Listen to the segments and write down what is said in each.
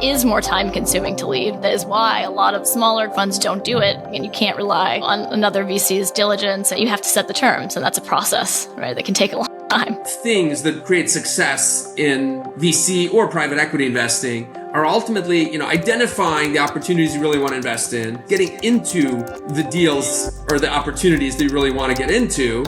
is more time consuming to lead. That is why a lot of smaller funds don't do it. And you can't rely on another VC's diligence. You have to set the terms, and that's a process, right? That can take a long time. Things that create success in VC or private equity investing are ultimately, identifying the opportunities you really want to invest in, getting into the deals or the opportunities that you really want to get into.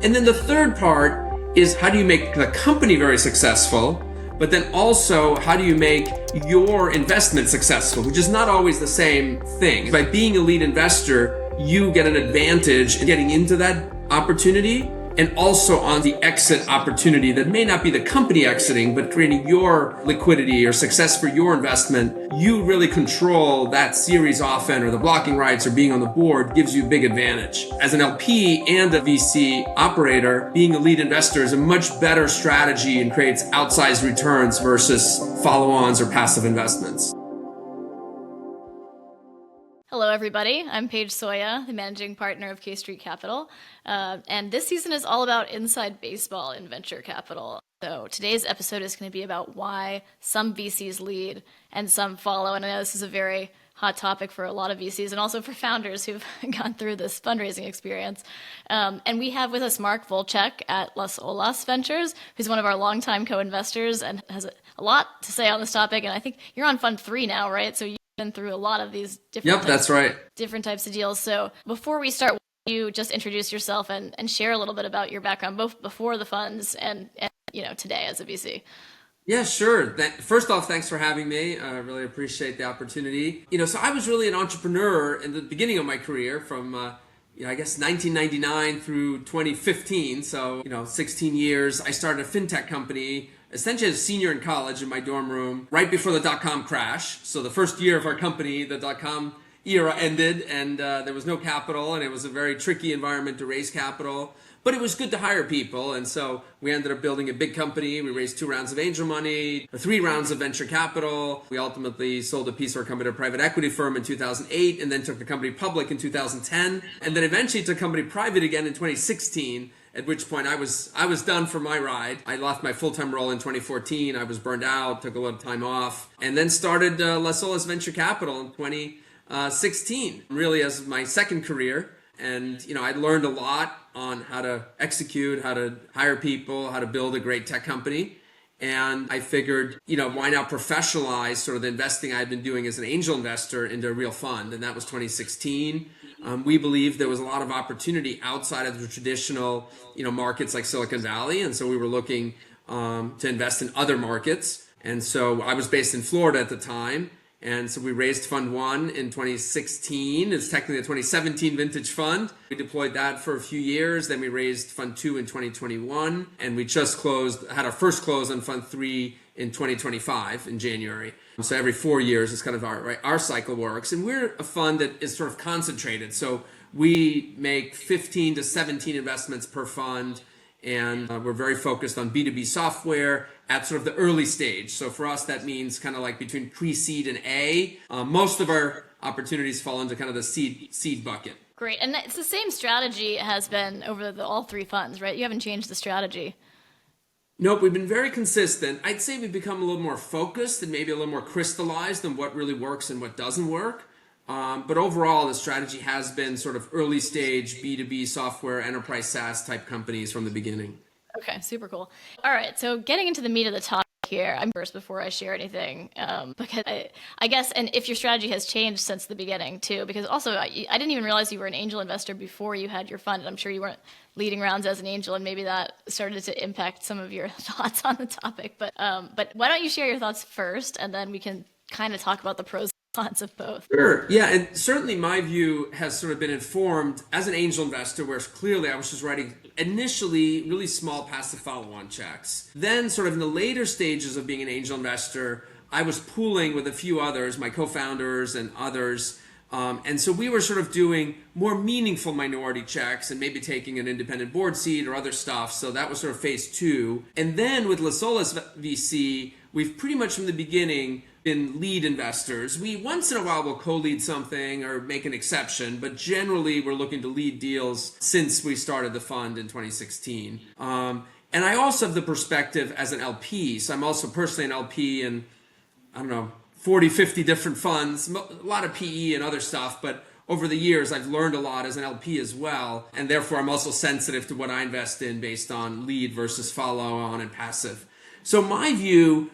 And then the third part is, how do you make the company very successful? But then also, how do you make your investment successful, which is not always the same thing. By being a lead investor, you get an advantage in getting into that opportunity, and also on the exit opportunity that may not be the company exiting, but creating your liquidity or success for your investment. You really control that series often, or the blocking rights, or being on the board gives you a big advantage. As an LP and a VC operator, being a lead investor is a much better strategy and creates outsized returns versus follow-ons or passive investments. Hello, everybody. I'm Paige Soya, the managing partner of K Street Capital. And this season is all about inside baseball in venture capital. So today's episode is going to be about why some VCs lead and some follow. And I know this is a very hot topic for a lot of VCs and also for founders who've gone through this fundraising experience. And we have with us Mark Volchek at Las Olas Ventures, who's one of our longtime co-investors and has a lot to say on this topic. And I think you're on Fund 3 now, right? So been through a lot of these different different types of deals. So before we start, you just introduce yourself and share a little bit about your background, both before the funds and today as a VC. Yeah, sure. First off, thanks for having me. I really appreciate the opportunity. So I was really an entrepreneur in the beginning of my career from, I guess 1999 through 2015. So, 16 years. I started a FinTech company essentially as a senior in college in my dorm room right before the dot-com crash. So the first year of our company, the dot-com era ended, and there was no capital, and it was a very tricky environment to raise capital. But it was good to hire people, and so we ended up building a big company. We raised 2 rounds of angel money, 3 rounds of venture capital. We ultimately sold a piece of our company to a private equity firm in 2008, and then took the company public in 2010, and then eventually took the company private again in 2016. At which point I was done for my ride. I left my full-time role in 2014. I was burned out, took a little time off, and then started Las Olas Venture Capital in 2016, really as my second career. And, I learned a lot on how to execute, how to hire people, how to build a great tech company. And I figured, why not professionalize sort of the investing I'd been doing as an angel investor into a real fund? And that was 2016. We believed there was a lot of opportunity outside of the traditional, markets like Silicon Valley. And so we were looking to invest in other markets. And so I was based in Florida at the time. And so we raised Fund 1 in 2016. It's technically a 2017 vintage fund. We deployed that for a few years. Then we raised Fund 2 in 2021. And we just had our first close on Fund 3 in 2025 in January. So every 4 years is kind of our cycle works. And we're a fund that is sort of concentrated. So we make 15 to 17 investments per fund. And we're very focused on B2B software at sort of the early stage. So for us, that means kind of like between pre-seed and A. Most of our opportunities fall into kind of the seed bucket. Great. And it's the same strategy has been over all 3 funds, right? You haven't changed the strategy. Nope, we've been very consistent. I'd say we've become a little more focused and maybe a little more crystallized on what really works and what doesn't work. But overall, the strategy has been sort of early stage B2B software, enterprise SaaS type companies from the beginning. Okay, super cool. All right, so getting into the meat of the topic here, I'm first before I share anything, because I guess, and if your strategy has changed since the beginning too, because also I didn't even realize you were an angel investor before you had your fund. I'm sure you weren't leading rounds as an angel, and maybe that started to impact some of your thoughts on the topic. But why don't you share your thoughts first, and then we can kind of talk about the pros and cons of both. Sure. Yeah, and certainly my view has sort of been informed as an angel investor, where clearly I was just writing initially really small passive follow-on checks. Then sort of in the later stages of being an angel investor, I was pooling with a few others, my co-founders and others. And so we were sort of doing more meaningful minority checks and maybe taking an independent board seat or other stuff. So that was sort of phase 2. And then with Las Olas VC, we've pretty much from the beginning been lead investors. We once in a while will co-lead something or make an exception, but generally we're looking to lead deals since we started the fund in 2016. And I also have the perspective as an LP. So I'm also personally an LP in, I don't know, 40, 50 different funds, a lot of PE and other stuff, but over the years, I've learned a lot as an LP as well, and therefore I'm also sensitive to what I invest in based on lead versus follow-on and passive. So my view,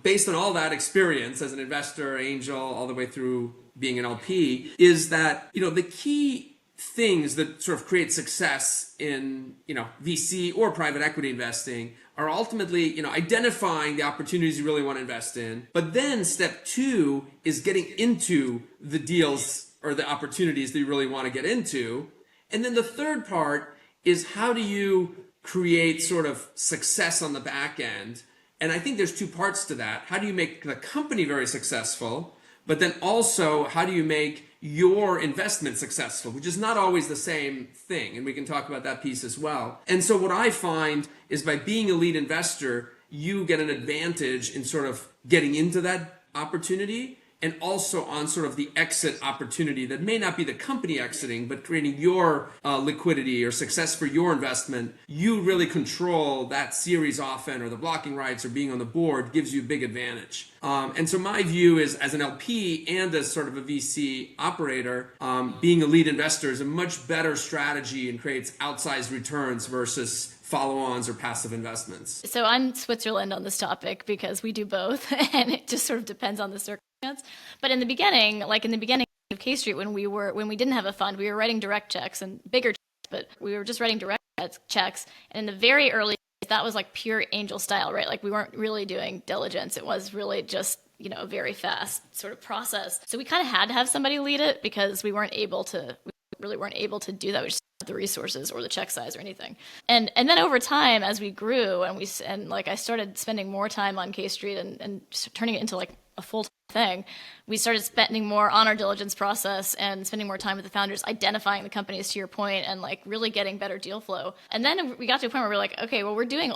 based on all that experience as an investor, angel, all the way through being an LP, is that the key things that sort of create success in VC or private equity investing are ultimately identifying the opportunities you really want to invest in. But then step two is getting into the deals or the opportunities that you really want to get into. And then the third part is how do you create sort of success on the back end? And I think there's two parts to that. How do you make the company very successful? But then also, how do you make your investment successful, which is not always the same thing. And we can talk about that piece as well. And so what I find is by being a lead investor, you get an advantage in sort of getting into that opportunity and also on sort of the exit opportunity that may not be the company exiting, but creating your liquidity or success for your investment. You really control that series often, or the blocking rights, or being on the board gives you a big advantage. And so my view is, as an LP and as sort of a VC operator, being a lead investor is a much better strategy and creates outsized returns versus follow-ons or passive investments. So I'm Switzerland on this topic because we do both, and it just sort of depends on the circumstance. But in the beginning, of K Street, when we didn't have a fund, we were writing direct checks and bigger checks, but we were just writing direct checks. And in the very early days, that was like pure angel style, right? Like we weren't really doing diligence. It was really just a very fast sort of process. So we kind of had to have somebody lead it because we really weren't able to do that. We just didn't have the resources or the check size or anything. And then over time, as we grew and I started spending more time on K Street and turning it into like a full-time thing, we started spending more on our diligence process and spending more time with the founders, identifying the companies, to your point, and like really getting better deal flow. And then we got to a point where we're like, okay, well, we're doing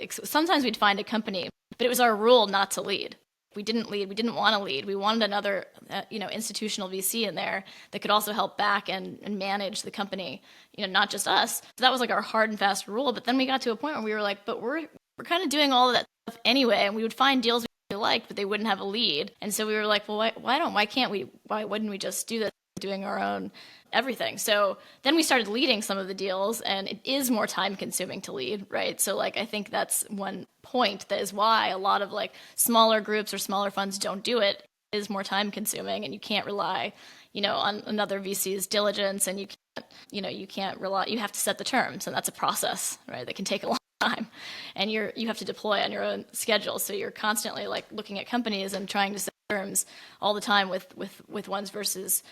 sometimes we'd find a company, but it was our rule not to lead. We didn't lead. We didn't want to lead. We wanted another, institutional VC in there that could also help back and manage the company, not just us. So that was like our hard and fast rule. But then we got to a point where we were like, but we're kind of doing all of that stuff anyway, and we would find deals we liked, but they wouldn't have a lead. And so we were like, well, why wouldn't we just do this, doing our own everything? So then we started leading some of the deals, and it is more time consuming to lead, right? So like, I think that's one point that is why a lot of like smaller groups or smaller funds don't do it. It is more time consuming, and you can't rely, on another VC's diligence, and you can't rely, you have to set the terms, and that's a process, right? That can take a long time, and you have to deploy on your own schedule. So you're constantly like looking at companies and trying to set terms all the time with ones versus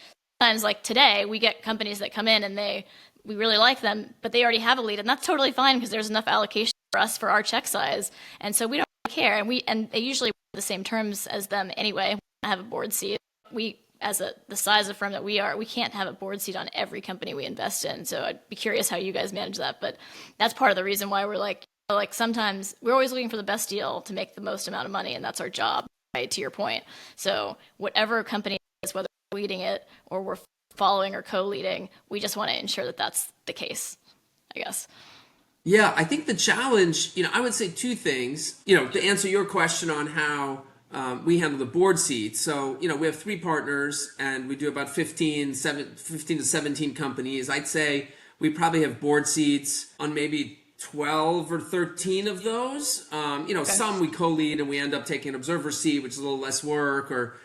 sometimes, like today, we get companies that come in and we really like them, but they already have a lead, and that's totally fine because there's enough allocation for us for our check size, and so we don't care. And they usually have the same terms as them anyway. We don't have a board seat. We, as the size of firm that we are, we can't have a board seat on every company we invest in. So I'd be curious how you guys manage that. But that's part of the reason why we're like sometimes we're always looking for the best deal to make the most amount of money, and that's our job, right? To your point. So whatever company is, whether we're leading it or we're following or co-leading, we just want to ensure that that's the case, I guess. Yeah, I think the challenge, I would say two things, to answer your question on how we handle the board seats. So, we have 3 partners, and we do about 15 to 17 companies. I'd say we probably have board seats on maybe 12 or 13 of those. Okay. Some we co-lead and we end up taking an observer seat, which is a little less work, or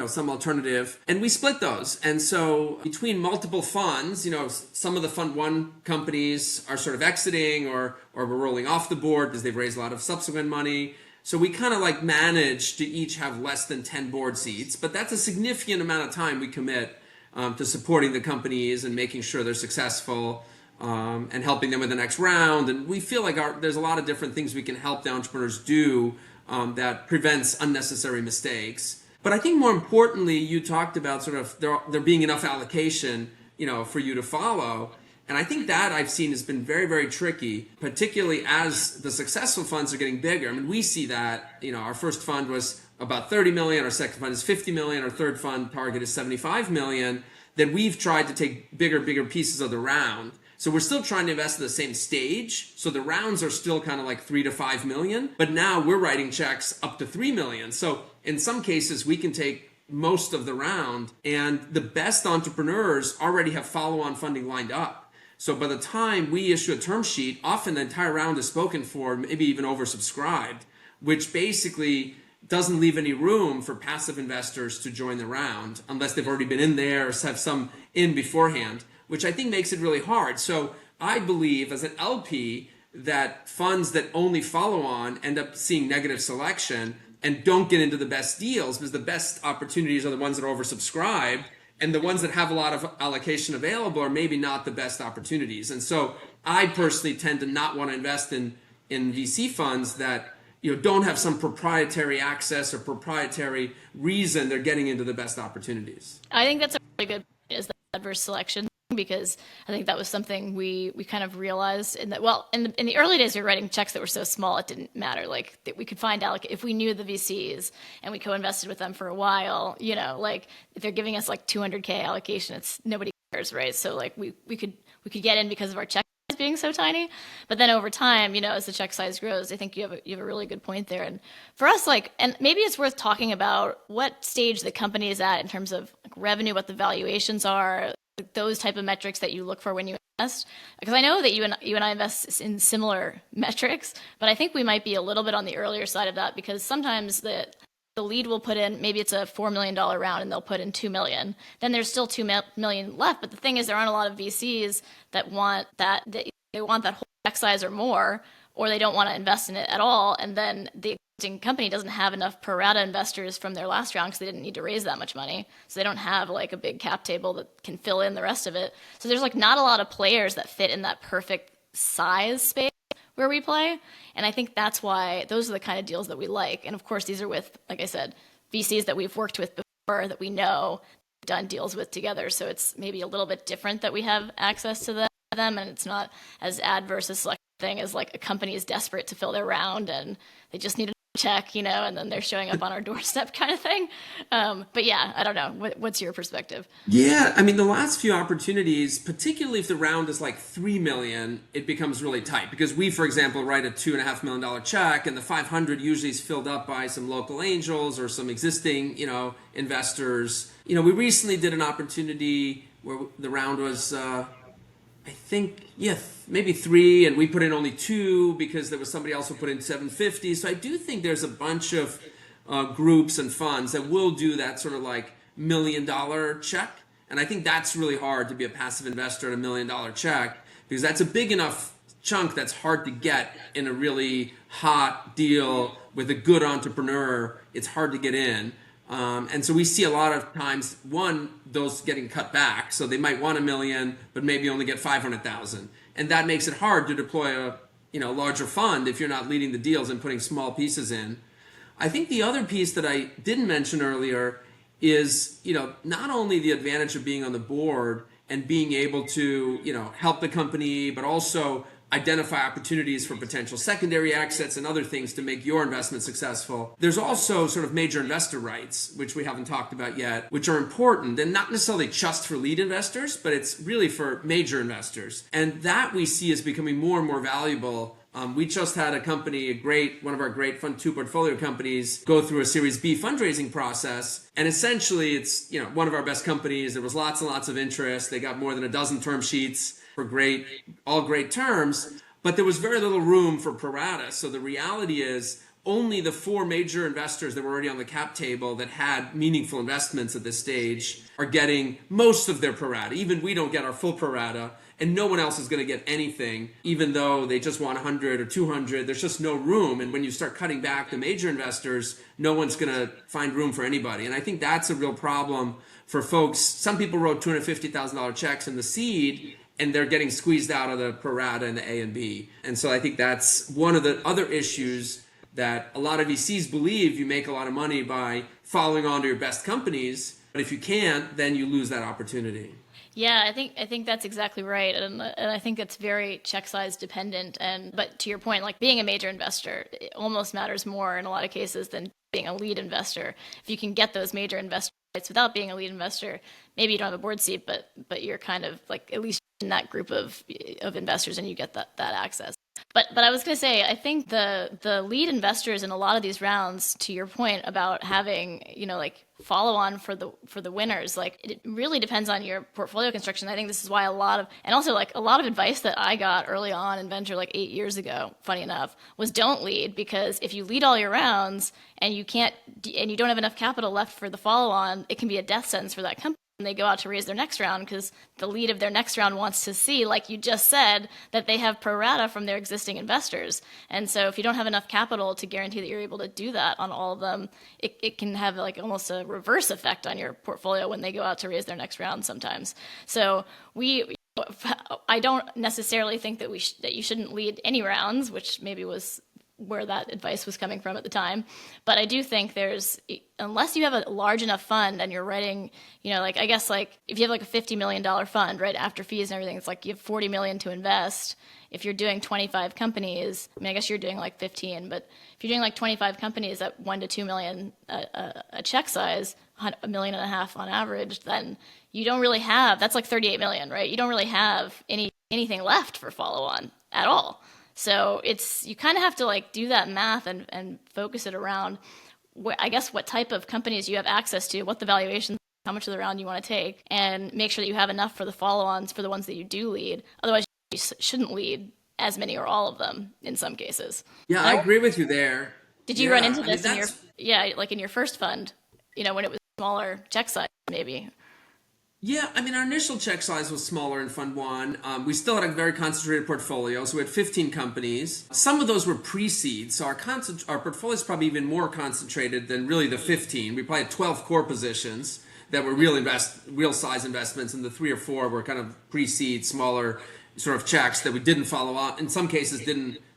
some alternative, and we split those. And so between multiple funds, some of the fund 1 companies are sort of exiting or we're rolling off the board because they've raised a lot of subsequent money. So we kind of like manage to each have less than 10 board seats, but that's a significant amount of time we commit to supporting the companies and making sure they're successful and helping them with the next round. And we feel like there's a lot of different things we can help the entrepreneurs do that prevents unnecessary mistakes. But I think more importantly, you talked about sort of there being enough allocation, for you to follow. And I think that I've seen has been very, very tricky, particularly as the successful funds are getting bigger. I mean, we see that, our first fund was about 30 million, our second fund is 50 million, our third fund target is 75 million, that we've tried to take bigger pieces of the round. So we're still trying to invest at the same stage. So the rounds are still kind of like 3 to 5 million, but now we're writing checks up to 3 million. So in some cases, we can take most of the round, and the best entrepreneurs already have follow-on funding lined up. So by the time we issue a term sheet, often the entire round is spoken for, maybe even oversubscribed, which basically doesn't leave any room for passive investors to join the round unless they've already been in there or have some in beforehand, which I think makes it really hard. So I believe as an LP that funds that only follow on end up seeing negative selection and don't get into the best deals, because the best opportunities are the ones that are oversubscribed, and the ones that have a lot of allocation available are maybe not the best opportunities. And so I personally tend to not want to invest in VC funds that don't have some proprietary access or proprietary reason they're getting into the best opportunities. I think that's a really good point, is the adverse selection, because I think that was something we kind of realized in that. Well, in the early days, we were writing checks that were so small it didn't matter. Like that we could find out, like, if we knew the VCs and we co-invested with them for a while, like if they're giving us like 200K allocation, it's nobody cares, right? So like we could get in because of our check size being so tiny. But then over time, as the check size grows, I think you have a really good point there. And for us, and maybe it's worth talking about what stage the company is at in terms of like revenue, what the valuations are, those type of metrics that you look for when you invest. Because I know that you and I invest in similar metrics, but I think we might be a little bit on the earlier side of that, because sometimes the lead will put in, maybe it's a $4 million round and they'll put in $2 million. Then there's still $2 million left. But the thing is, there aren't a lot of VCs that want that they want that whole check size or more, or they don't want to invest in it at all. And then the existing company doesn't have enough pro rata investors from their last round because they didn't need to raise that much money. So they don't have like a big cap table that can fill in the rest of it. So there's like not a lot of players that fit in that perfect size space where we play. And I think that's why those are the kind of deals that we like. And of course, these are with, like I said, VCs that we've worked with before, that we know, done deals with together. So it's maybe a little bit different that we have access to them, and it's not as adverse a selection thing as like a company is desperate to fill their round and they just need a check, and then they're showing up on our doorstep kind of thing. But yeah, I don't know. What's your perspective? Yeah, I mean, the last few opportunities, particularly if the round is like 3 million, it becomes really tight, because we, for example, write a $2.5 million check, and the 500 usually is filled up by some local angels or some existing, investors. We recently did an opportunity where the round was, I think, maybe 3, and we put in only 2 because there was somebody else who put in 750. So I do think there's a bunch of groups and funds that will do that sort of like $1 million check. And I think that's really hard to be a passive investor at $1 million check, because that's a big enough chunk that's hard to get in a really hot deal with a good entrepreneur. It's hard to get in. And so we see a lot of times, those getting cut back. So they might want $1 million, but maybe only get 500,000. And that makes it hard to deploy a larger fund if you're not leading the deals and putting small pieces in. I think the other piece that I didn't mention earlier is, not only the advantage of being on the board and being able to, help the company, but also identify opportunities for potential secondary exits and other things to make your investment successful. There's also sort of major investor rights, which we haven't talked about yet, which are important, and not necessarily just for lead investors, but it's really for major investors. And that we see is becoming more and more valuable. We just had a company, one of our great Fund 2 portfolio companies, go through a Series B fundraising process. And essentially it's, one of our best companies. There was lots and lots of interest. They got more than a dozen term sheets for all great terms, but there was very little room for pro rata. So the reality is only the 4 major investors that were already on the cap table that had meaningful investments at this stage are getting most of their pro rata. Even we don't get our full pro rata, and no one else is going to get anything, even though they just want 100 or 200. There's just no room. And when you start cutting back the major investors, no one's going to find room for anybody. And I think that's a real problem for folks. Some people wrote $250,000 checks in the seed, and they're getting squeezed out of the pro rata and the A and B. And so I think that's one of the other issues, that a lot of VCs believe you make a lot of money by following on to your best companies, but if you can't, then you lose that opportunity. Yeah, I think that's exactly right, and I think it's very check size dependent. But to your point, like being a major investor, it almost matters more in a lot of cases than being a lead investor. If you can get those major investors without being a lead investor, maybe you don't have a board seat, but you're kind of like at least in that group of investors, and you get that access. But I was going to say, I think the lead investors in a lot of these rounds, to your point about having, like follow on for the winners, like it really depends on your portfolio construction. I think this is why and also like a lot of advice that I got early on in venture, like 8 years ago, funny enough, was don't lead, because if you lead all your rounds and you don't have enough capital left for the follow on, it can be a death sentence for that company when they go out to raise their next round, because the lead of their next round wants to see, like you just said, that they have pro rata from their existing investors. And so if you don't have enough capital to guarantee that you're able to do that on all of them, it can have like almost a reverse effect on your portfolio when they go out to raise their next round sometimes. So I don't necessarily think that that you shouldn't lead any rounds, which maybe was where that advice was coming from at the time. But I do think unless you have a large enough fund and you're writing, like I guess like if you have like a $50 million fund, right, after fees and everything, it's like you have 40 million to invest. If you're doing 25 companies, I mean, I guess you're doing like 15, but if you're doing like 25 companies at 1 to 2 million a check size, $1.5 million on average, then you don't really that's like 38 million, right? You don't really have anything left for follow on at all. So you kind of have to like do that math and focus it around, I guess, what type of companies you have access to, what the valuations, how much of the round you want to take, and make sure that you have enough for the follow-ons for the ones that you do lead. Otherwise, you shouldn't lead as many or all of them in some cases. Yeah, I agree with you there. Did you run into this in your first fund, when it was smaller check size maybe? Yeah, I mean, our initial check size was smaller in Fund 1. We still had a very concentrated portfolio, so we had 15 companies. Some of those were pre-seed, so our portfolio is probably even more concentrated than really the 15. We probably had 12 core positions that were real size investments, and the 3 or 4 were kind of pre-seed, smaller sort of checks that we didn't follow on. In some cases,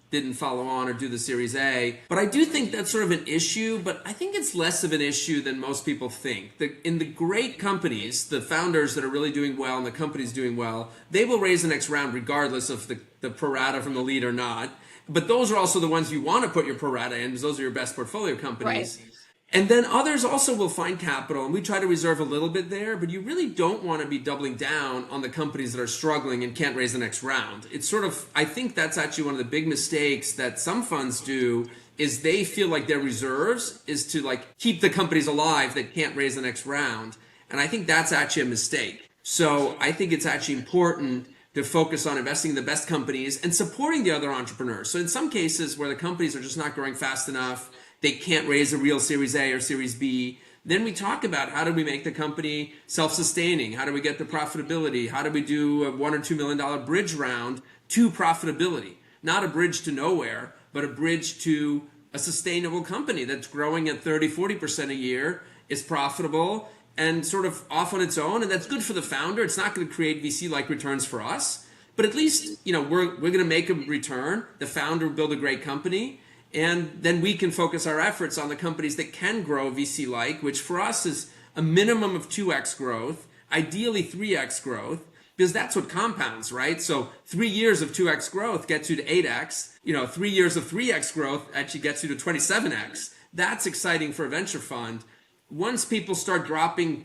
didn't follow on or do the Series A. But I do think that's sort of an issue, but I think it's less of an issue than most people think. In the great companies, the founders that are really doing well and the company's doing well, they will raise the next round regardless of the pro rata from the lead or not. But those are also the ones you want to put your pro rata in, because those are your best portfolio companies. Right. And then others also will find capital, and we try to reserve a little bit there, but you really don't want to be doubling down on the companies that are struggling and can't raise the next round. It's sort of, I think that's actually one of the big mistakes that some funds do, is they feel like their reserves is to like keep the companies alive that can't raise the next round. And I think that's actually a mistake. So I think it's actually important to focus on investing in the best companies and supporting the other entrepreneurs. So in some cases where the companies are just not growing fast enough, they can't raise a real Series A or Series B, then we talk about how do we make the company self-sustaining? How do we get to profitability? How do we do a $1 or $2 million bridge round to profitability? Not a bridge to nowhere, but a bridge to a sustainable company that's growing at 30, 40% a year, is profitable and sort of off on its own, and that's good for the founder. It's not going to create VC-like returns for us, but at least we're going to make a return. The founder will build a great company, and then we can focus our efforts on the companies that can grow VC-like, which for us is a minimum of 2x growth, ideally 3x growth, because that's what compounds, right? So 3 years of 2x growth gets you to 8x. 3 years of 3x growth actually gets you to 27x. That's exciting for a venture fund. Once people start dropping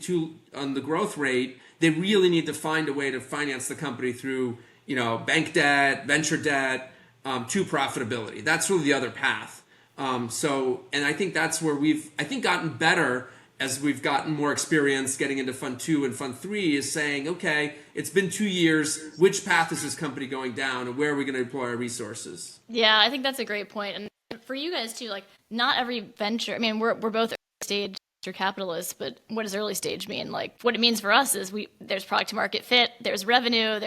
on the growth rate, they really need to find a way to finance the company through, bank debt, venture debt, to profitability. That's really the other path. And I think that's where we've, gotten better as we've gotten more experience getting into Fund 2 and Fund 3, is saying, okay, it's been 2 years. Which path is this company going down, and where are we going to deploy our resources? Yeah, I think that's a great point. And for you guys too, like not every venture, I mean, we're both early stage venture capitalists, but what does early stage mean? Like what it means for us is there's product to market fit, there's revenue,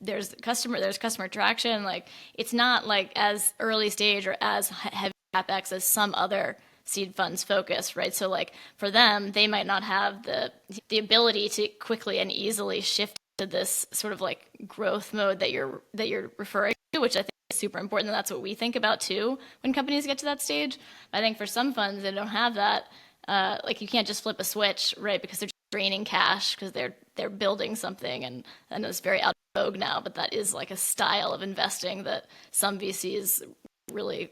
there's customer traction. Like it's not like as early stage or as heavy CapEx as some other seed funds focus, right? So like for them, they might not have the ability to quickly and easily shift to this sort of like growth mode that you're referring to, which I think is super important. And that's what we think about too when companies get to that stage. I think for some funds, they don't have that. Like you can't just flip a switch, right? Because they're just draining cash because they're building something, and I know it's very out of vogue now, but that is like a style of investing that some VCs really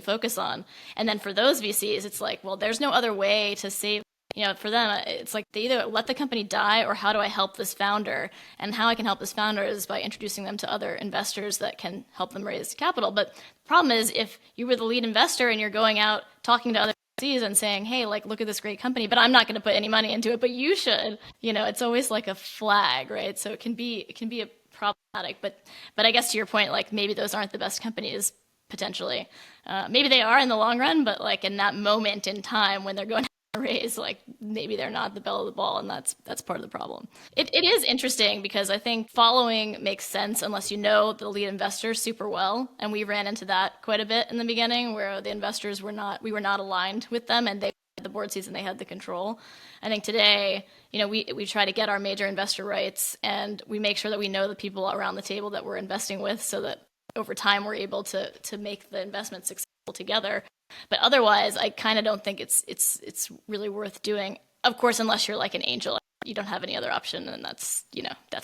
focus on. And then for those VCs, it's like, well, there's no other way to save For them, it's like they either let the company die or how do I help this founder? And how I can help this founder is by introducing them to other investors that can help them raise capital. But the problem is if you were the lead investor and you're going out talking to other VCs and saying, hey, like, look at this great company, but I'm not going to put any money into it, but you should, it's always like a flag, right? So it can be a problematic, but I guess to your point, like maybe those aren't the best companies potentially. Maybe they are in the long run, but like in that moment in time when they're going to raise, like maybe they're not the belle of the ball, and that's part of the problem. It is interesting because I think following makes sense unless you know the lead investor super well, and we ran into that quite a bit in the beginning where the investors we were not aligned with them, and they had the board seats and they had the control. I think today, we try to get our major investor rights, and we make sure that we know the people around the table that we're investing with, so that over time we're able to make the investment successful together. But otherwise, I kind of don't think it's really worth doing. Of course, unless you're like an angel, you don't have any other option, and that's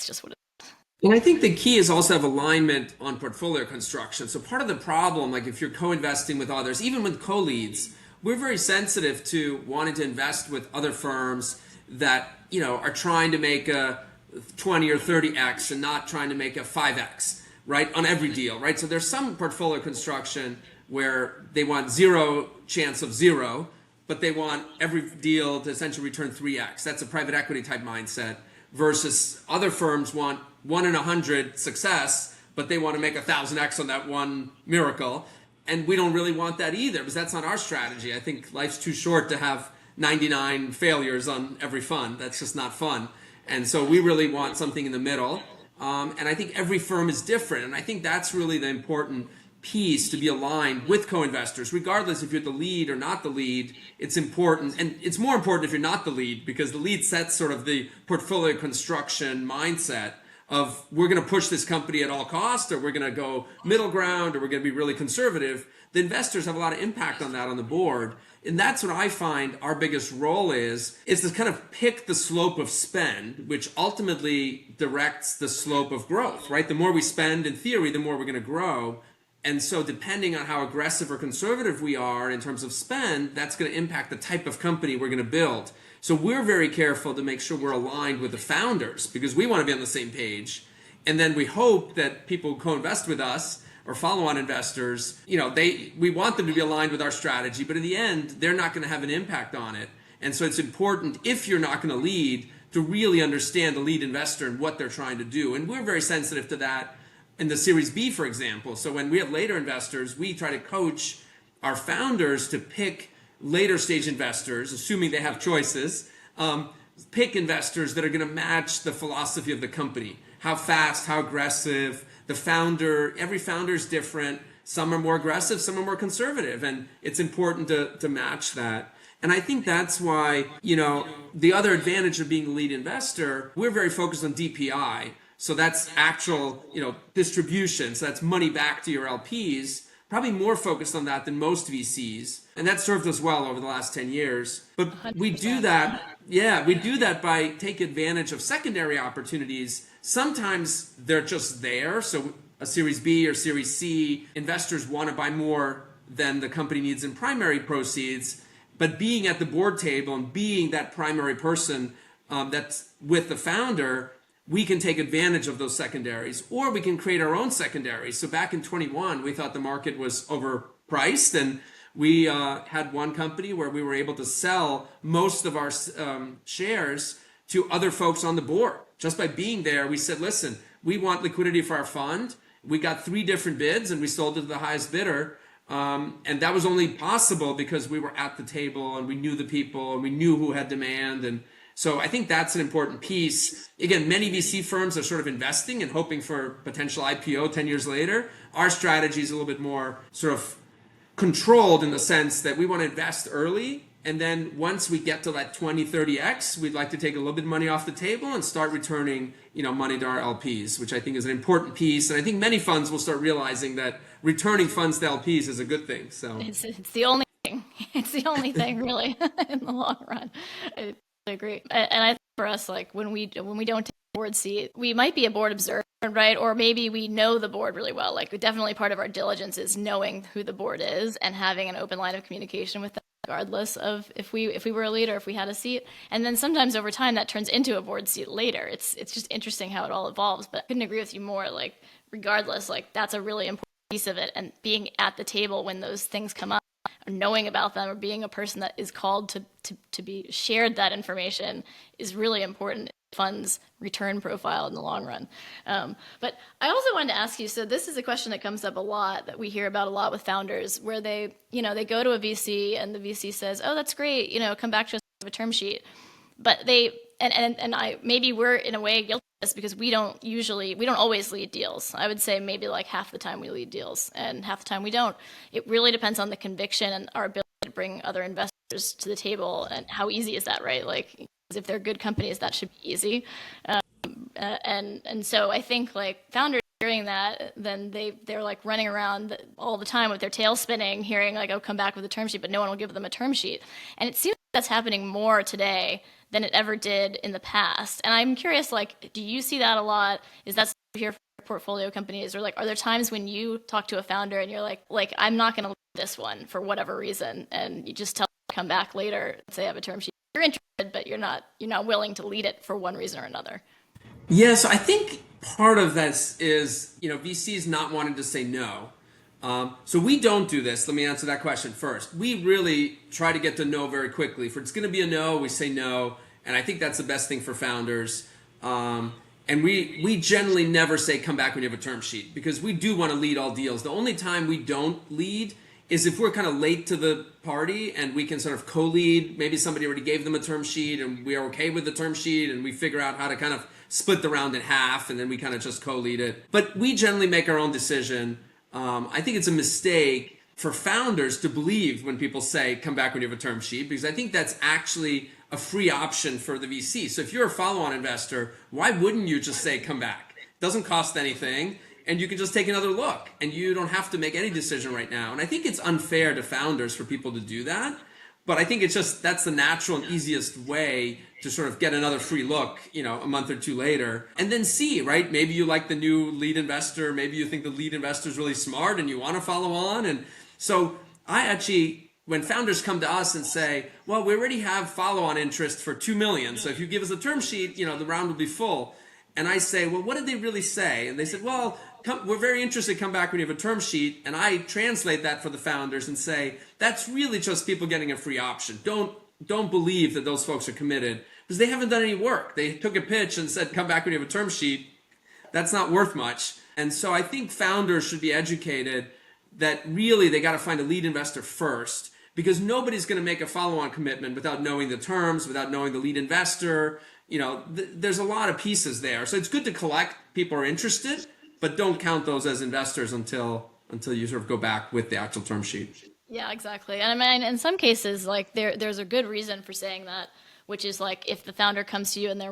just what it is. And I think the key is also have alignment on portfolio construction. So part of the problem, like if you're co-investing with others, even with co-leads, we're very sensitive to wanting to invest with other firms that are trying to make a 20 or 30x and not trying to make a 5x, right, on every deal, right? So there's some portfolio construction where they want zero chance of zero, but they want every deal to essentially return 3x. That's a private equity type mindset, versus other firms want 1 in 100 success, but they want to make 1,000x on that one miracle. And we don't really want that either, because that's not our strategy. I think life's too short to have 99 failures on every fund. That's just not fun. And so we really want something in the middle. And I think every firm is different. And I think that's really the important piece, to be aligned with co-investors, regardless if you're the lead or not the lead. It's important, and it's more important if you're not the lead, because the lead sets sort of the portfolio construction mindset of we're going to push this company at all costs, or we're going to go middle ground, or we're going to be really conservative. The investors have a lot of impact on that on the board. And that's what I find our biggest role is to kind of pick the slope of spend, which ultimately directs the slope of growth, right? The more we spend, in theory, the more we're going to grow. And so depending on how aggressive or conservative we are in terms of spend, that's going to impact the type of company we're going to build. So we're very careful to make sure we're aligned with the founders, because we want to be on the same page. And then we hope that people who co-invest with us or follow-on investors, we want them to be aligned with our strategy, but in the end, they're not going to have an impact on it. And so it's important, if you're not going to lead, to really understand the lead investor and what they're trying to do. And we're very sensitive to that in the Series B, for example. So when we have later investors, we try to coach our founders to pick later stage investors, assuming they have choices, pick investors that are going to match the philosophy of the company. How fast, how aggressive. Every founder is different. Some are more aggressive, some are more conservative, and it's important to match that. And I think that's why, the other advantage of being a lead investor, we're very focused on DPI. So that's actual, distribution. So that's money back to your LPs. Probably more focused on that than most VCs. And that served us well over the last 10 years. But 100%. We do that by taking advantage of secondary opportunities. Sometimes they're just there. So a Series B or Series C, investors want to buy more than the company needs in primary proceeds. But being at the board table and being that primary person that's with the founder, we can take advantage of those secondaries, or we can create our own secondaries. So back in 21, we thought the market was overpriced, and we had one company where we were able to sell most of our shares to other folks on the board. Just by being there, we said, listen, we want liquidity for our fund. We got 3 different bids, and we sold it to the highest bidder. And that was only possible because we were at the table, and we knew the people, and we knew who had demand. And so I think that's an important piece. Again, many VC firms are sort of investing and hoping for potential IPO 10 years later. Our strategy is a little bit more sort of controlled in the sense that we want to invest early. And then once we get to that 20, 30x, we'd like to take a little bit of money off the table and start returning, money to our LPs, which I think is an important piece. And I think many funds will start realizing that returning funds to LPs is a good thing. So it's the only thing. It's the only thing really in the long run. I agree. And I think for us, like when we don't take a board seat, we might be a board observer, right? Or maybe we know the board really well. Like definitely part of our diligence is knowing who the board is and having an open line of communication with them. regardless of if we were a lead or if we had a seat. And then sometimes over time that turns into a board seat later. It's just interesting how it all evolves. But I couldn't agree with you more. Like regardless, like that's a really important piece of it. And being at the table when those things come up, or knowing about them, or being a person that is called to be shared that information is really important. Funds return profile in the long run. But I also wanted to ask you, so this is a question that comes up a lot, that we hear about a lot with founders, where they go to a VC and the VC says, oh, that's great, come back to us with a term sheet. But maybe we're in a way guilty of this because we don't always lead deals. I would say maybe like half the time we lead deals and half the time we don't. It really depends on the conviction and our ability to bring other investors to the table, and how easy is that, right? Like, if they're good companies, that should be easy. And so I think like founders hearing that, then they're like running around all the time with their tail spinning, hearing like, oh, come back with a term sheet, but no one will give them a term sheet. And it seems like that's happening more today than it ever did in the past. And I'm curious, like, do you see that a lot? Is that something you hear from your portfolio companies? Or like, are there times when you talk to a founder and you're like, I'm not going to lead this one for whatever reason, and you just tell them to come back later and say I have a term sheet? You're interested, but you're not willing to lead it for one reason or another. Yeah, so I think part of this is, VCs not wanting to say no. So we don't do this. Let me answer that question first. We really try to get to no very quickly. If it's going to be a no, we say no. And I think that's the best thing for founders. And we generally never say come back when you have a term sheet, because we do want to lead all deals. The only time we don't lead is if we're kind of late to the party and we can sort of co-lead. Maybe somebody already gave them a term sheet and we are okay with the term sheet, and we figure out how to kind of split the round in half, and then we kind of just co-lead it. But we generally make our own decision. I think it's a mistake for founders to believe when people say come back when you have a term sheet, because I think that's actually a free option for the VC. So if you're a follow-on investor, why wouldn't you just say come back? It doesn't cost anything, and you can just take another look, and you don't have to make any decision right now. And I think it's unfair to founders for people to do that. But I think it's just, that's the natural and easiest way to sort of get another free look, a month or two later, and then see, right? Maybe you like the new lead investor. Maybe you think the lead investor is really smart and you want to follow on. And so I actually, when founders come to us and say, well, we already have follow-on interest for 2 million. So if you give us a term sheet, the round will be full. And I say, well, what did they really say? And they said, well, we're very interested, come back when you have a term sheet. And I translate that for the founders and say, that's really just people getting a free option. Don't believe that those folks are committed, because they haven't done any work. They took a pitch and said, come back when you have a term sheet. That's not worth much. And so I think founders should be educated that really they got to find a lead investor first, because nobody's going to make a follow-on commitment without knowing the terms, without knowing the lead investor. There's a lot of pieces there. So it's good to collect people who are interested, but don't count those as investors until you sort of go back with the actual term sheet. Yeah, exactly. And I mean, in some cases, like there's a good reason for saying that, which is like if the founder comes to you and they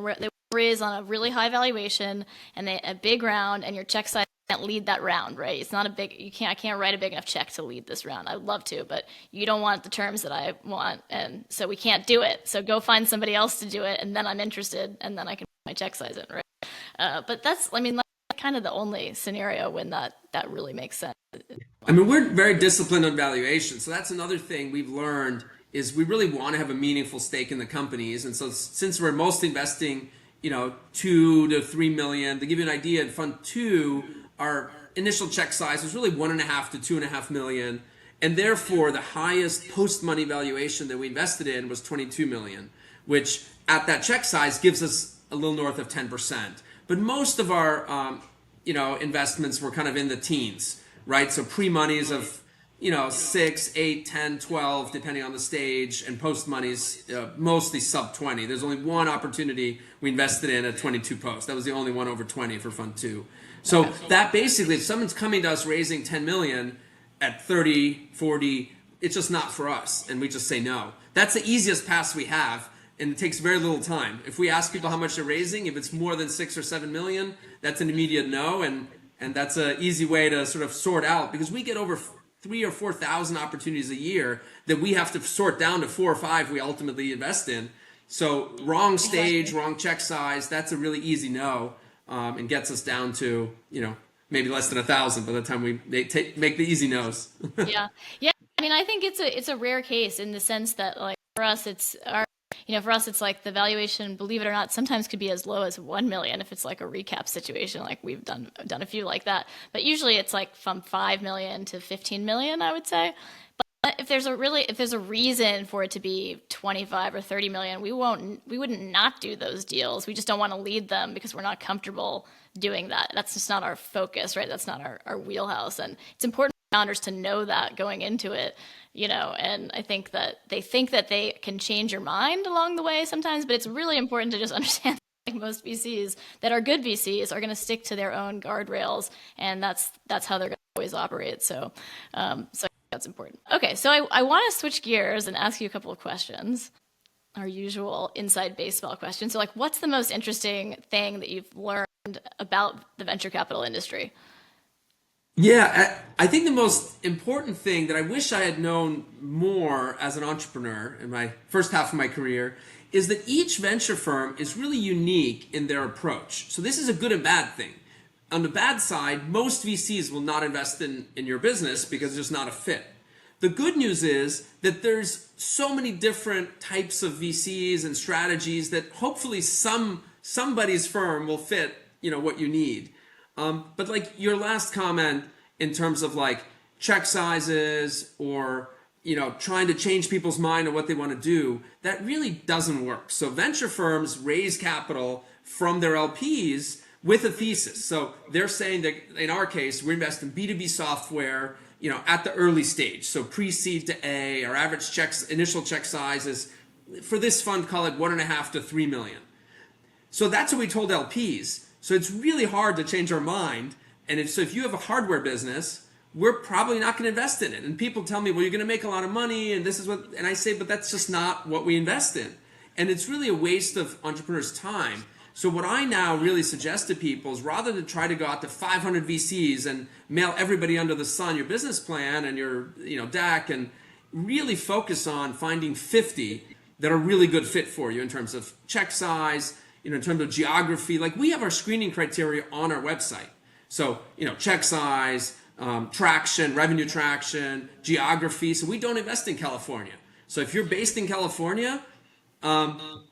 raise on a really high valuation and a big round, and your check size can't lead that round, right? It's not I can't write a big enough check to lead this round. I'd love to, but you don't want the terms that I want, and so we can't do it. So go find somebody else to do it, and then I'm interested, and then I can put my check size in, right? But that's kind of the only scenario when that really makes sense. I mean, we're very disciplined on valuation. So that's another thing we've learned, is we really want to have a meaningful stake in the companies. And so since we're mostly investing, 2 to 3 million, to give you an idea, in Fund 2, our initial check size was really 1.5 to 2.5 million. And therefore, the highest post-money valuation that we invested in was 22 million, which at that check size gives us a little north of 10%. But most of our, investments were kind of in the teens, right? So pre-monies of, 6, 8, 10, 12, depending on the stage, and post-monies mostly sub 20. There's only one opportunity we invested in at 22 post. That was the only one over 20 for Fund 2. So that basically, if someone's coming to us raising 10 million at 30, 40, it's just not for us, and we just say no. That's the easiest pass we have, and it takes very little time. If we ask people how much they're raising, if it's more than 6 or 7 million, that's an immediate no, and that's an easy way to sort of sort out, because we get over 3,000 or 4,000 opportunities a year that we have to sort down to 4 or 5 we ultimately invest in. So wrong stage, wrong check size, that's a really easy no, and gets us down to, maybe less than 1,000 by the time we make the easy no's. Yeah. I mean, I think it's a rare case in the sense that like for us, for us, it's like the valuation, believe it or not, sometimes could be as low as 1 million if it's like a recap situation. Like we've done a few like that, but usually it's like from 5 million to 15 million, I would say. But if there's a reason for it to be 25 or 30 million, we wouldn't not do those deals. We just don't want to lead them because we're not comfortable doing that. That's just not our focus, right? That's not our wheelhouse. And it's important for founders to know that going into it, and I think that they can change your mind along the way sometimes, but it's really important to just understand like most VCs that are good VCs are going to stick to their own guardrails, and that's how they're going to always operate. So that's important. Okay, so I want to switch gears and ask you a couple of questions. Our usual inside baseball question. So like, what's the most interesting thing that you've learned about the venture capital industry? Yeah, I think the most important thing that I wish I had known more as an entrepreneur in my first half of my career is that each venture firm is really unique in their approach. So this is a good and bad thing. On the bad side, most VCs will not invest in your business because there's not a fit. The good news is that there's so many different types of VCs and strategies that hopefully somebody's firm will fit, what you need. But like your last comment in terms of like check sizes or trying to change people's mind on what they want to do, that really doesn't work. So venture firms raise capital from their LPs with a thesis. So they're saying that in our case, we invest in B2B software, at the early stage. So pre-seed to A, our average initial check size is for this fund, call it 1.5 to 3 million. So that's what we told LPs. So it's really hard to change our mind. And if you have a hardware business, we're probably not going to invest in it. And people tell me, well, you're going to make a lot of money and and I say, but that's just not what we invest in. And it's really a waste of entrepreneurs' time. So what I now really suggest to people is rather than try to go out to 500 VCs and mail everybody under the sun your business plan and your deck, and really focus on finding 50 that are really good fit for you in terms of check size, in terms of geography. Like we have our screening criteria on our website. So, check size, traction, revenue traction, geography. So we don't invest in California. So if you're based in California,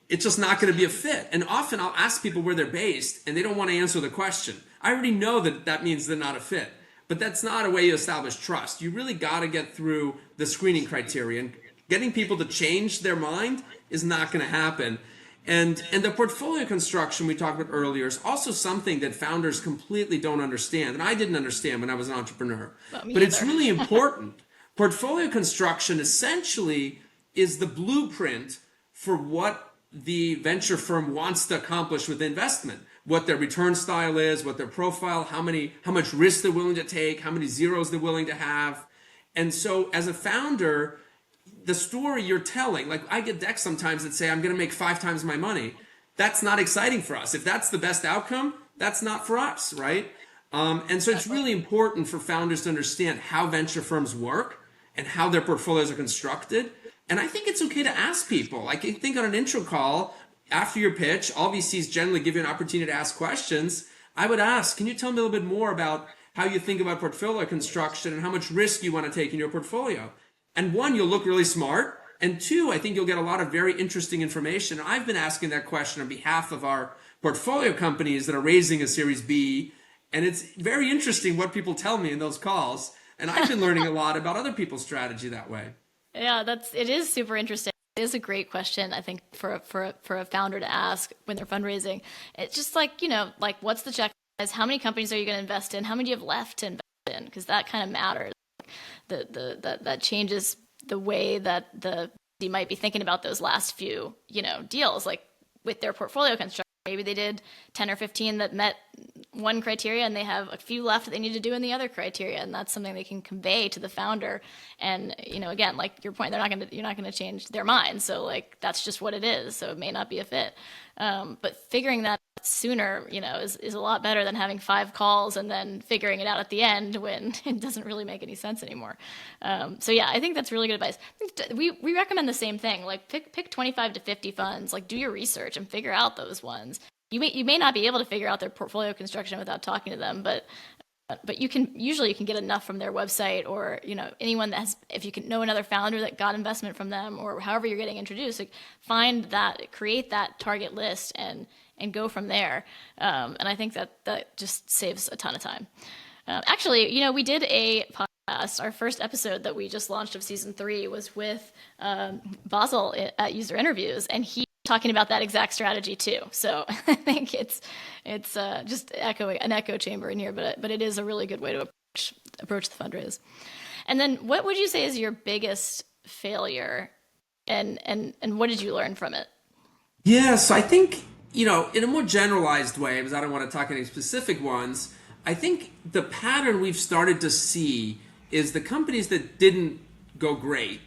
it's just not going to be a fit. And often I'll ask people where they're based and they don't want to answer the question. I already know that means they're not a fit. But that's not a way you establish trust. You really got to get through the screening criteria. And getting people to change their mind is not going to happen. And the portfolio construction we talked about earlier is also something that founders completely don't understand. And I didn't understand when I was an entrepreneur. But it's really important. Portfolio construction essentially is the blueprint for what the venture firm wants to accomplish with investment. What their return style is, what their profile, how much risk they're willing to take, how many zeros they're willing to have. And so as a founder, the story you're telling, like I get decks sometimes that say I'm going to make 5 times my money. That's not exciting for us. If that's the best outcome, that's not for us, right? And so it's really important for founders to understand how venture firms work and how their portfolios are constructed. And I think it's okay to ask people. Like I think on an intro call, after your pitch, all VCs generally give you an opportunity to ask questions. I would ask, can you tell me a little bit more about how you think about portfolio construction and how much risk you want to take in your portfolio? And 1, you'll look really smart. And 2, I think you'll get a lot of very interesting information. I've been asking that question on behalf of our portfolio companies that are raising a Series B. And it's very interesting what people tell me in those calls. And I've been learning a lot about other people's strategy that way. Yeah, it is super interesting. It is a great question, I think, for a founder to ask when they're fundraising. It's just like, like what's the check size? How many companies are you going to invest in? How many do you have left to invest in? Because that kind of matters. That changes the way that you might be thinking about those last few, deals, like with their portfolio construction. Maybe they did 10 or 15 that met one criteria and they have a few left that they need to do in the other criteria. And that's something they can convey to the founder. And, again, like your point, you're not going to change their mind. So like, that's just what it is. So it may not be a fit. But figuring that out sooner, is a lot better than having 5 calls and then figuring it out at the end when it doesn't really make any sense anymore. So yeah, I think that's really good advice. We recommend the same thing. Like pick 25 to 50 funds, like do your research and figure out those ones. You may not be able to figure out their portfolio construction without talking to them, but but you can get enough from their website, or anyone that has, if you can know another founder that got investment from them, or however you're getting introduced, like, find that, create that target list, and go from there. And I think that just saves a ton of time. Actually, we did a podcast. Our first episode that we just launched of season 3 was with Basil at User Interviews, and he talking about that exact strategy too. So I think it's just an echo chamber in here, but it is a really good way to approach the fundraise. And then, what would you say is your biggest failure, and what did you learn from it? Yeah, so I think, in a more generalized way, because I don't want to talk any specific ones, I think the pattern we've started to see is the companies that didn't go great,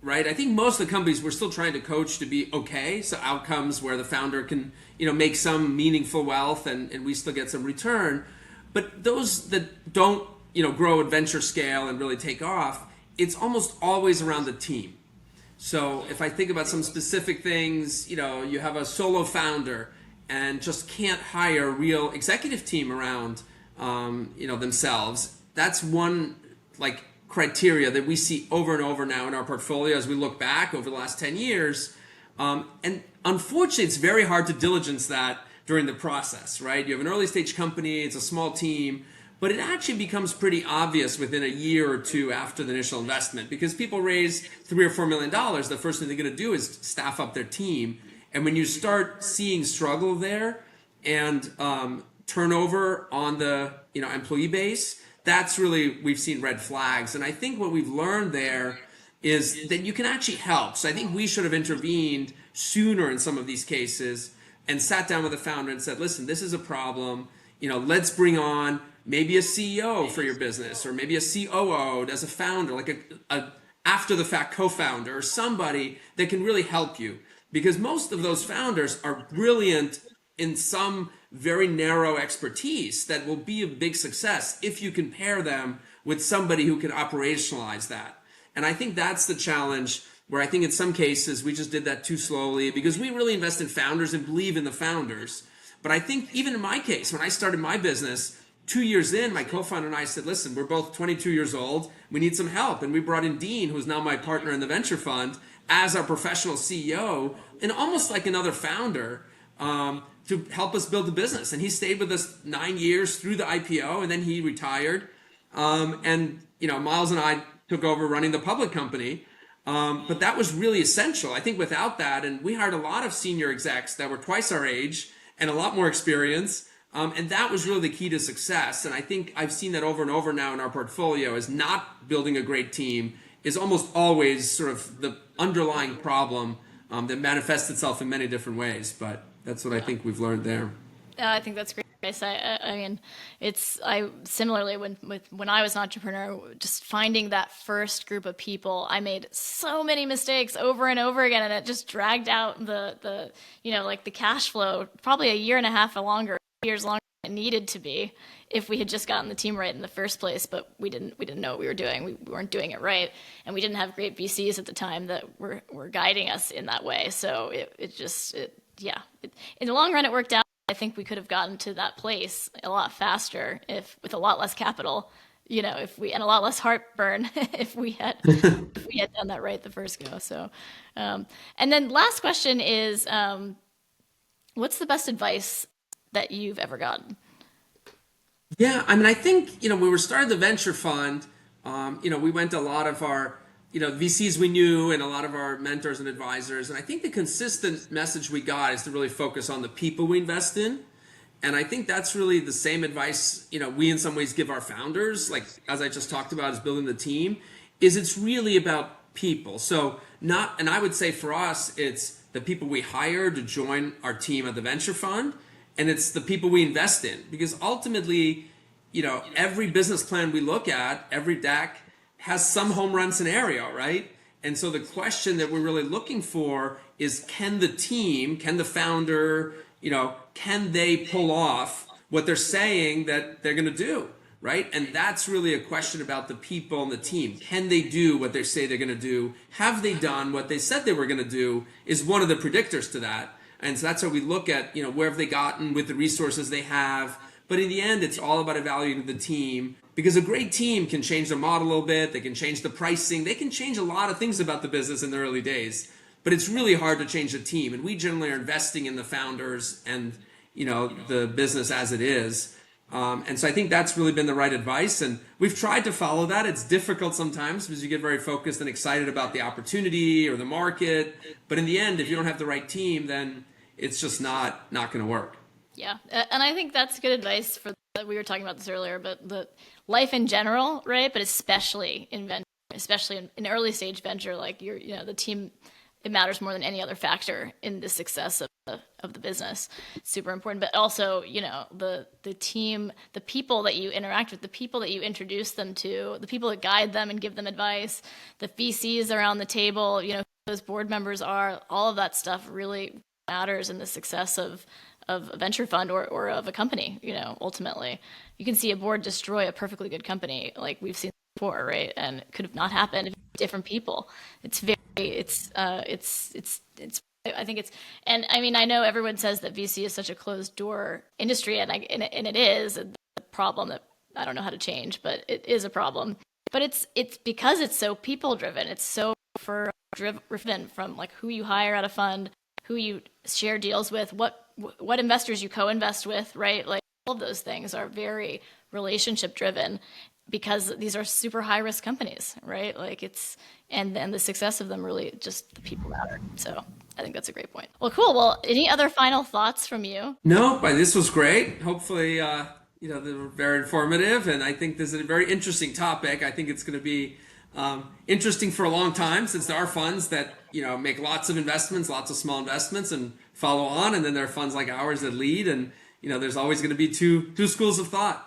right? I think most of the companies we're still trying to coach to be okay, so outcomes where the founder can, make some meaningful wealth and we still get some return. But those that don't, grow at venture scale and really take off, it's almost always around the team. So if I think about some specific things, you have a solo founder and just can't hire a real executive team around, themselves. That's one criteria that we see over and over now in our portfolio as we look back over the last 10 years. And unfortunately, it's very hard to diligence that during the process, right? You have an early stage company, it's a small team, but it actually becomes pretty obvious within a year or two after the initial investment, because people raise $3 or $4 million. The first thing they're going to do is staff up their team. And when you start seeing struggle there and turnover on the employee base, that's really, we've seen red flags. And I think what we've learned there is that you can actually help. So I think we should have intervened sooner in some of these cases and sat down with the founder and said, listen, this is a problem. Let's bring on maybe a CEO for your business, or maybe a COO as a founder, like a after the fact co-founder, or somebody that can really help you. Because most of those founders are brilliant in some very narrow expertise that will be a big success if you can pair them with somebody who can operationalize that. And I think that's the challenge, where I think in some cases we just did that too slowly because we really invest in founders and believe in the founders. But I think even in my case, when I started my business, 2 years in, my co-founder and I said, listen, we're both 22 years old. We need some help. And we brought in Dean, who's now my partner in the venture fund, as our professional CEO, and almost like another founder, to help us build the business. And he stayed with us 9 years through the IPO, and then he retired. Miles and I took over running the public company. But that was really essential. I think without that, and we hired a lot of senior execs that were twice our age and a lot more experience. And that was really the key to success. And I think I've seen that over and over now in our portfolio, is not building a great team is almost always sort of the underlying problem that manifests itself in many different ways. But that's what I think we've learned there. I think that's great. I mean, I similarly, when I was an entrepreneur, just finding that first group of people, I made so many mistakes over and over again, and it just dragged out the cash flow probably a year and a half or longer, years longer than it needed to be if we had just gotten the team right in the first place. But we didn't know what we were doing. We weren't doing it right, and we didn't have great VCs at the time that were guiding us in that way. So in the long run, it worked out. I think we could have gotten to that place a lot faster with a lot less capital, and a lot less heartburn if we had done that right the first go. So, and then last question is, what's the best advice that you've ever gotten? Yeah, I mean, I think, when we started the venture fund, we went to a lot of our, VCs we knew and a lot of our mentors and advisors. And I think the consistent message we got is to really focus on the people we invest in. And I think that's really the same advice, we in some ways give our founders, like as I just talked about, is building the team, is it's really about people. So and I would say for us, it's the people we hire to join our team at the venture fund, and it's the people we invest in. Because ultimately, every business plan we look at, every deck has some home run scenario, right? And so the question that we're really looking for is, can the founder, can they pull off what they're saying that they're going to do, right? And that's really a question about the people and the team. Can they do what they say they're going to do? Have they done what they said they were going to do is one of the predictors to that. And so that's how we look at, where have they gotten with the resources they have, But in the end, it's all about evaluating the team, because a great team can change their model a little bit. They can change the pricing. They can change a lot of things about the business in the early days. But it's really hard to change a team. And we generally are investing in the founders and, the business as it is. And so I think that's really been the right advice. And we've tried to follow that. It's difficult sometimes because you get very focused and excited about the opportunity or the market. But in the end, if you don't have the right team, then it's just not going to work. Yeah. And I think that's good advice we were talking about this earlier, but the life in general, right? But especially in venture, especially in early stage venture, like the team, it matters more than any other factor in the success of the business. It's super important. But also, the team, the people that you interact with, the people that you introduce them to, the people that guide them and give them advice, the VCs around the table, who those board members are, all of that stuff really matters in the success of a venture fund or of a company. Ultimately, you can see a board destroy a perfectly good company, like we've seen before, right? And it could have not happened if different people. I think it's, and I mean, I know everyone says that VC is such a closed door industry, and it is a problem that I don't know how to change, but it is a problem. But it's because it's so people driven. It's so driven from like who you hire at a fund, who you share deals with, what investors you co-invest with, right? Like all of those things are very relationship driven, because these are super high risk companies, right? Like and the success of them really just the people matter. So I think that's a great point. Well, cool. Well, any other final thoughts from you? No, but this was great. Hopefully, they were very informative, and I think this is a very interesting topic. I think it's going to be interesting for a long time, since there are funds that make lots of investments, lots of small investments, and follow on, and then there are funds like ours that lead, and there's always going to be two schools of thought.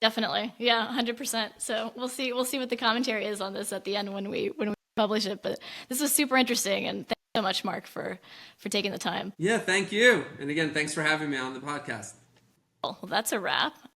Definitely. Yeah, 100%. So we'll see what the commentary is on this at the end when we publish it. But this was super interesting, and thanks so much, Mark, for taking the time. Yeah, thank you. And again, thanks for having me on the podcast. Well, that's a wrap.